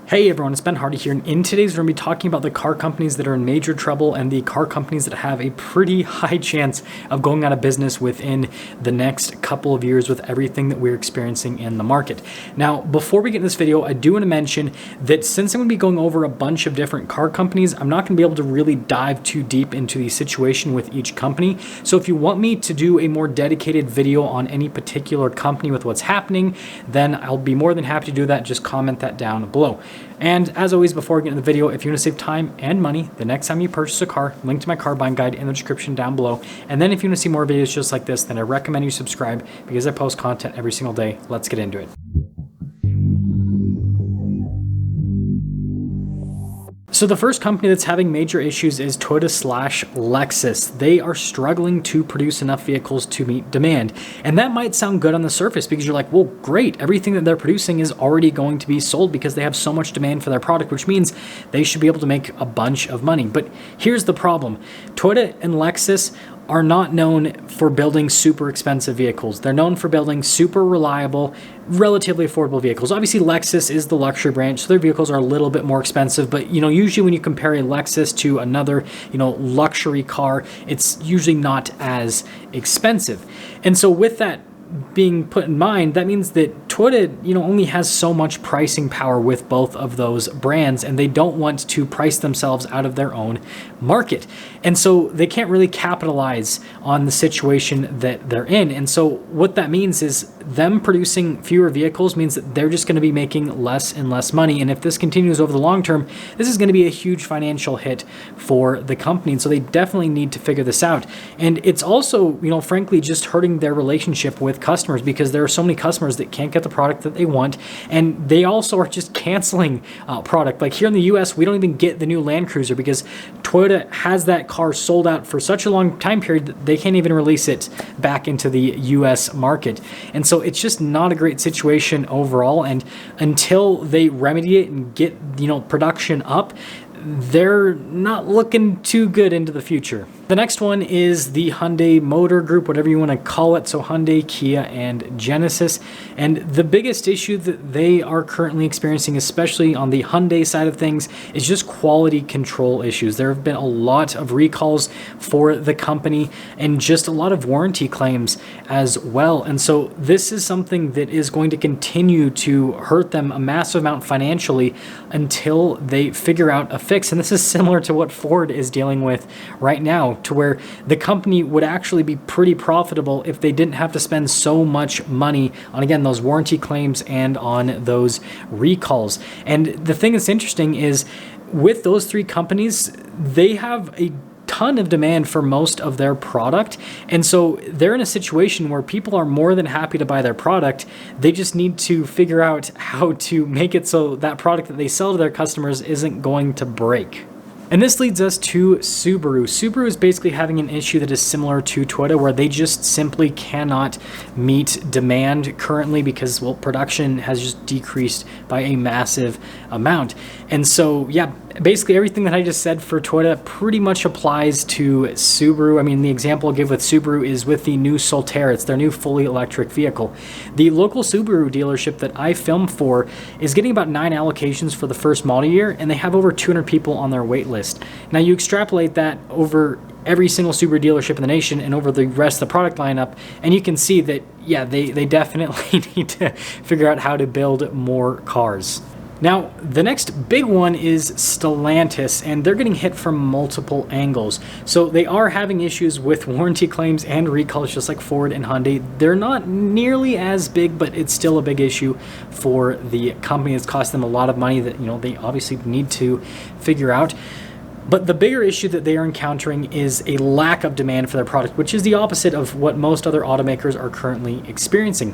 Hey everyone, it's Ben Hardy here, and in today's we're going to be talking about the car companies that are in major trouble and the car companies that have a pretty high chance of going out of business within the next couple of years with everything that we're experiencing in the market. Now, before we get in this video, I do want to mention that since I'm going to be going over a bunch of different car companies, I'm not going to be able to really dive too deep into the situation with each company. So if you want me to do a more dedicated video on any particular company with what's happening, then I'll be more than happy to do that. Just comment that down below. And as always, before we get into the video, if you want to save time and money the next time you purchase a car, link to my car buying guide in the description down below. And then if you want to see more videos just like this, then I recommend you subscribe because I post content every single day. Let's get into it. So the first company that's having major issues is Toyota/Lexus. They are struggling to produce enough vehicles to meet demand. And that might sound good on the surface because you're like, well, great. Everything that they're producing is already going to be sold because they have so much demand for their product, which means they should be able to make a bunch of money. But here's the problem. Toyota and Lexus are not known for building super expensive vehicles. They're known for building super reliable, relatively affordable vehicles. Obviously, Lexus is the luxury branch, so their vehicles are a little bit more expensive, but usually when you compare a Lexus to another, luxury car, it's usually not as expensive. And so with that being put in mind, that means that Toyota, only has so much pricing power with both of those brands, and they don't want to price themselves out of their own market. And so they can't really capitalize on the situation that they're in. And so what that means is them producing fewer vehicles means that they're just going to be making less and less money. And if this continues over the long term, this is going to be a huge financial hit for the company. And so they definitely need to figure this out. And it's also, frankly, just hurting their relationship with customers because there are so many customers that can't get the product that they want. And they also are just canceling product. Like here in the US, we don't even get the new Land Cruiser because Toyota has that car sold out for such a long time period that they can't even release it back into the US market. And so it's just not a great situation overall. And until they remedy it and get, production up, they're not looking too good into the future. The next one is the Hyundai Motor Group, whatever you want to call it. So Hyundai, Kia, and Genesis. And the biggest issue that they are currently experiencing, especially on the Hyundai side of things, is just quality control issues. There have been a lot of recalls for the company and just a lot of warranty claims as well. And so this is something that is going to continue to hurt them a massive amount financially until they figure out a fix. And this is similar to what Ford is dealing with right now, to where the company would actually be pretty profitable if they didn't have to spend so much money on, again, those warranty claims and on those recalls. And the thing that's interesting is with those three companies, they have a ton of demand for most of their product. And so they're in a situation where people are more than happy to buy their product. They just need to figure out how to make it so that product that they sell to their customers isn't going to break. And this leads us to Subaru. Subaru is basically having an issue that is similar to Toyota, where they just simply cannot meet demand currently because, well, production has just decreased by a massive amount. And so, yeah, basically everything that I just said for Toyota pretty much applies to Subaru. I mean, the example I'll give with Subaru is with the new Solterra. It's their new fully electric vehicle. The local Subaru dealership that I film for is getting about 9 allocations for the first model year, and they have over 200 people on their wait list. Now you extrapolate that over every single Subaru dealership in the nation and over the rest of the product lineup, and you can see that, yeah, they definitely need to figure out how to build more cars. Now, the next big one is Stellantis, and they're getting hit from multiple angles. So they are having issues with warranty claims and recalls, just like Ford and Hyundai. They're not nearly as big, but it's still a big issue for the company. It's cost them a lot of money that, they obviously need to figure out. But the bigger issue that they are encountering is a lack of demand for their product, which is the opposite of what most other automakers are currently experiencing.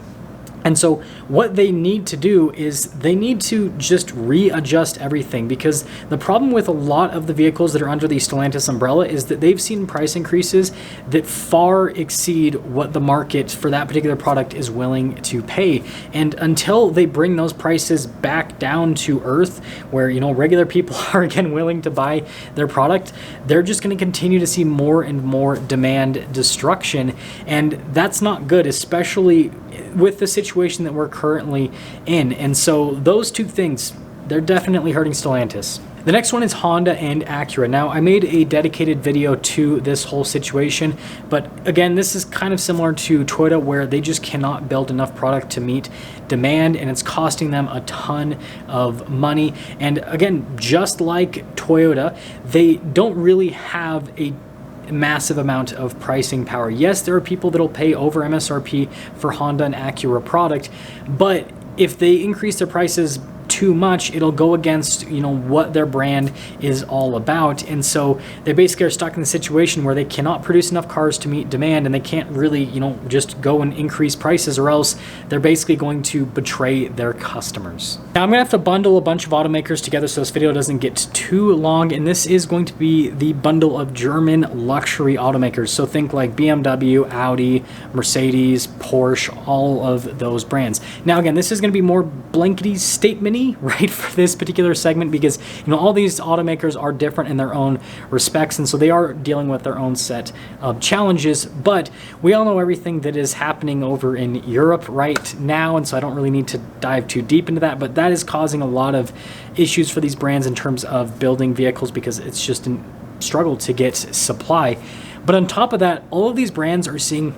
And so what they need to do is they need to just readjust everything, because the problem with a lot of the vehicles that are under the Stellantis umbrella is that they've seen price increases that far exceed what the market for that particular product is willing to pay. And until they bring those prices back down to earth, where regular people are again willing to buy their product, they're just going to continue to see more and more demand destruction. And that's not good, especially with the situation that we're currently in. And so those two things, they're definitely hurting Stellantis. The next one is Honda and Acura. Now, I made a dedicated video to this whole situation, but again, this is kind of similar to Toyota, where they just cannot build enough product to meet demand, and it's costing them a ton of money. And again, just like Toyota, they don't really have a massive amount of pricing power. Yes, there are people that'll pay over MSRP for Honda and Acura product, but if they increase their prices too much, it'll go against, you know, what their brand is all about. And so they basically are stuck in the situation where they cannot produce enough cars to meet demand, and they can't really, you know, just go and increase prices, or else they're basically going to betray their customers. Now, I'm gonna have to bundle a bunch of automakers together so this video doesn't get too long, and this is going to be the bundle of German luxury automakers. So think like BMW, Audi, Mercedes, Porsche, all of those brands. Now, again, this is gonna be more blankety statement-y, right, for this particular segment, because, you know, all these automakers are different in their own respects, and so they are dealing with their own set of challenges. But we all know everything that is happening over in Europe right now, and so I don't really need to dive too deep into that, but that is causing a lot of issues for these brands in terms of building vehicles, because it's just a struggle to get supply. But on top of that, all of these brands are seeing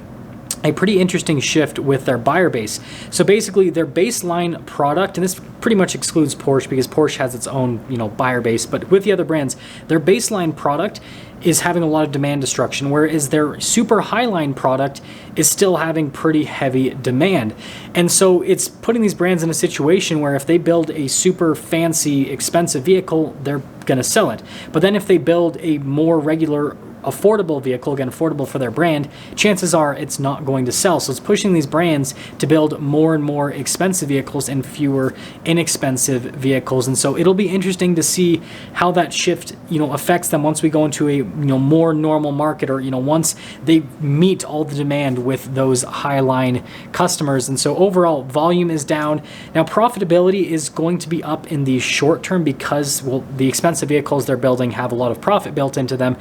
a pretty interesting shift with their buyer base. So basically their baseline product, and this pretty much excludes Porsche because Porsche has its own, you know, buyer base, but with the other brands, their baseline product is having a lot of demand destruction, whereas their super highline product is still having pretty heavy demand. And so it's putting these brands in a situation where if they build a super fancy, expensive vehicle, they're gonna sell it. But then if they build a more regular, affordable vehicle, again, affordable for their brand, chances are it's not going to sell. So it's pushing these brands to build more and more expensive vehicles and fewer inexpensive vehicles. And so it'll be interesting to see how that shift, you know, affects them once we go into a, you know, more normal market, or, you know, once they meet all the demand with those highline customers. And so overall volume is down. Now, profitability is going to be up in the short term because, well, the expensive vehicles they're building have a lot of profit built into them.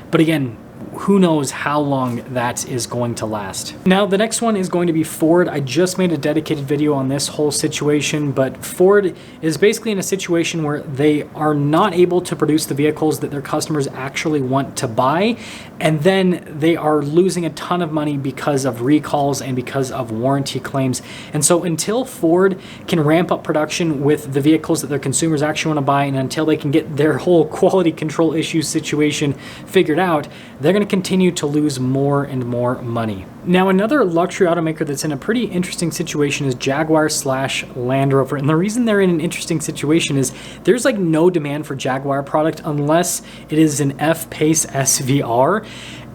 But again, who knows how long that is going to last. Now, the next one is going to be Ford. I just made a dedicated video on this whole situation, but Ford is basically in a situation where they are not able to produce the vehicles that their customers actually want to buy, and then they are losing a ton of money because of recalls and because of warranty claims. And so until Ford can ramp up production with the vehicles that their consumers actually want to buy, and until they can get their whole quality control issue situation figured out, they're going to continue to lose more and more money. Now, another luxury automaker that's in a pretty interesting situation is Jaguar/Land Rover. And the reason they're in an interesting situation is there's like no demand for Jaguar product unless it is an F-Pace SVR.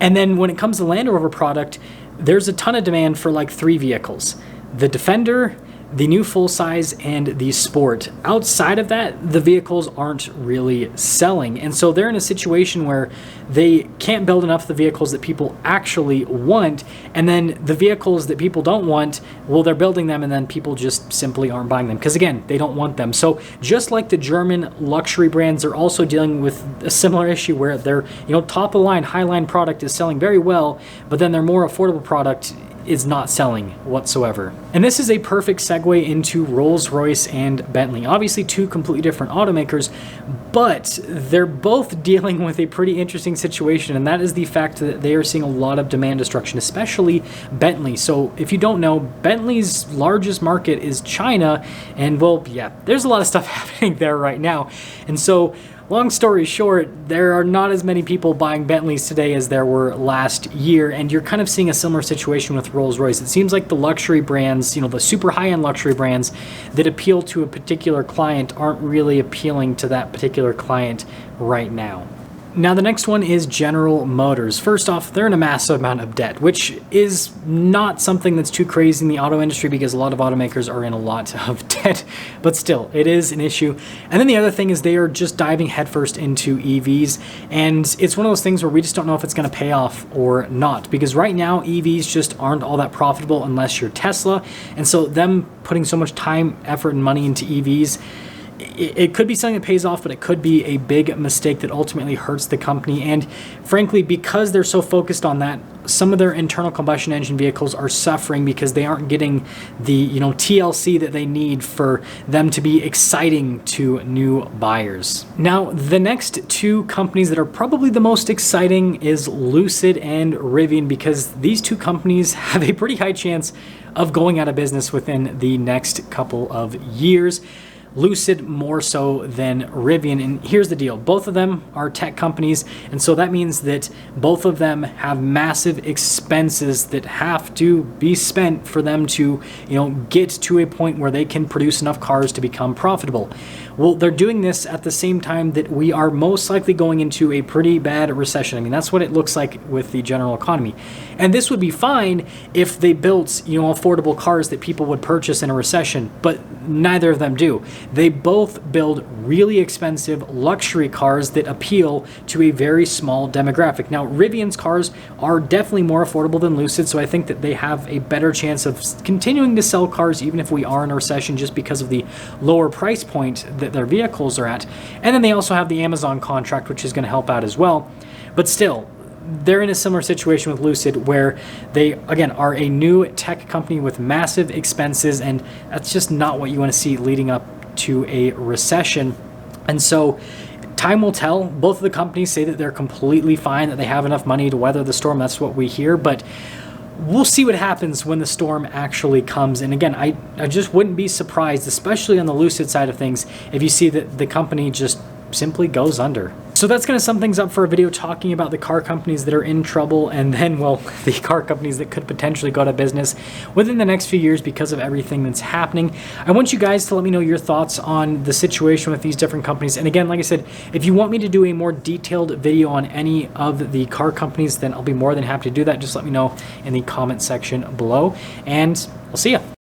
And then when it comes to Land Rover product, there's a ton of demand for like 3 vehicles: the Defender, the new full-size, and the Sport. Outside of that, the vehicles aren't really selling. And so they're in a situation where they can't build enough of the vehicles that people actually want, and then the vehicles that people don't want, well, they're building them and then people just simply aren't buying them because, again, they don't want them. So just like the German luxury brands, they're also dealing with a similar issue where their, you know, top-of-the-line, high-line product is selling very well, but then their more affordable product is not selling whatsoever. And this is a perfect segue into Rolls-Royce and Bentley. Obviously 2 completely different automakers, but they're both dealing with a pretty interesting situation, and that is the fact that they are seeing a lot of demand destruction, especially Bentley. So if you don't know, Bentley's largest market is China, and well, yeah, there's a lot of stuff happening there right now. And so long story short, there are not as many people buying Bentleys today as there were last year, and you're kind of seeing a similar situation with Rolls-Royce. It seems like the luxury brands, you know, the super high-end luxury brands that appeal to a particular client aren't really appealing to that particular client right now. Now, the next one is General Motors. First off, they're in a massive amount of debt, which is not something that's too crazy in the auto industry because a lot of automakers are in a lot of debt, but still, it is an issue. And then the other thing is they are just diving headfirst into EVs, and it's one of those things where we just don't know if it's going to pay off or not, because right now EVs just aren't all that profitable unless you're Tesla, and so them putting so much time, effort, and money into EVs, it could be something that pays off, but it could be a big mistake that ultimately hurts the company. And frankly, because they're so focused on that, some of their internal combustion engine vehicles are suffering because they aren't getting the TLC that they need for them to be exciting to new buyers. Now, the next two companies that are probably the most exciting is Lucid and Rivian, because these two companies have a pretty high chance of going out of business within the next couple of years. Lucid more so than Rivian. And here's the deal. Both of them are tech companies. And so that means that both of them have massive expenses that have to be spent for them to, get to a point where they can produce enough cars to become profitable. Well, they're doing this at the same time that we are most likely going into a pretty bad recession. I mean, that's what it looks like with the general economy. And this would be fine if they built, affordable cars that people would purchase in a recession, but neither of them do. They both build really expensive luxury cars that appeal to a very small demographic. Now, Rivian's cars are definitely more affordable than Lucid, so I think that they have a better chance of continuing to sell cars even if we are in a recession, just because of the lower price point that their vehicles are at. And then they also have the Amazon contract, which is going to help out as well. But still, they're in a similar situation with Lucid, where they, again, are a new tech company with massive expenses, and that's just not what you want to see leading up to a recession. And so time will tell. Both of the companies say that they're completely fine, that they have enough money to weather the storm. That's what we hear, but we'll see what happens when the storm actually comes. And again, I just wouldn't be surprised, especially on the Lucid side of things, if you see that the company just simply goes under. So that's going to sum things up for a video talking about the car companies that are in trouble, and then, well, the car companies that could potentially go out of business within the next few years because of everything that's happening. I want you guys to let me know your thoughts on the situation with these different companies. And again, like I said, if you want me to do a more detailed video on any of the car companies, then I'll be more than happy to do that. Just let me know in the comment section below, and I'll see ya.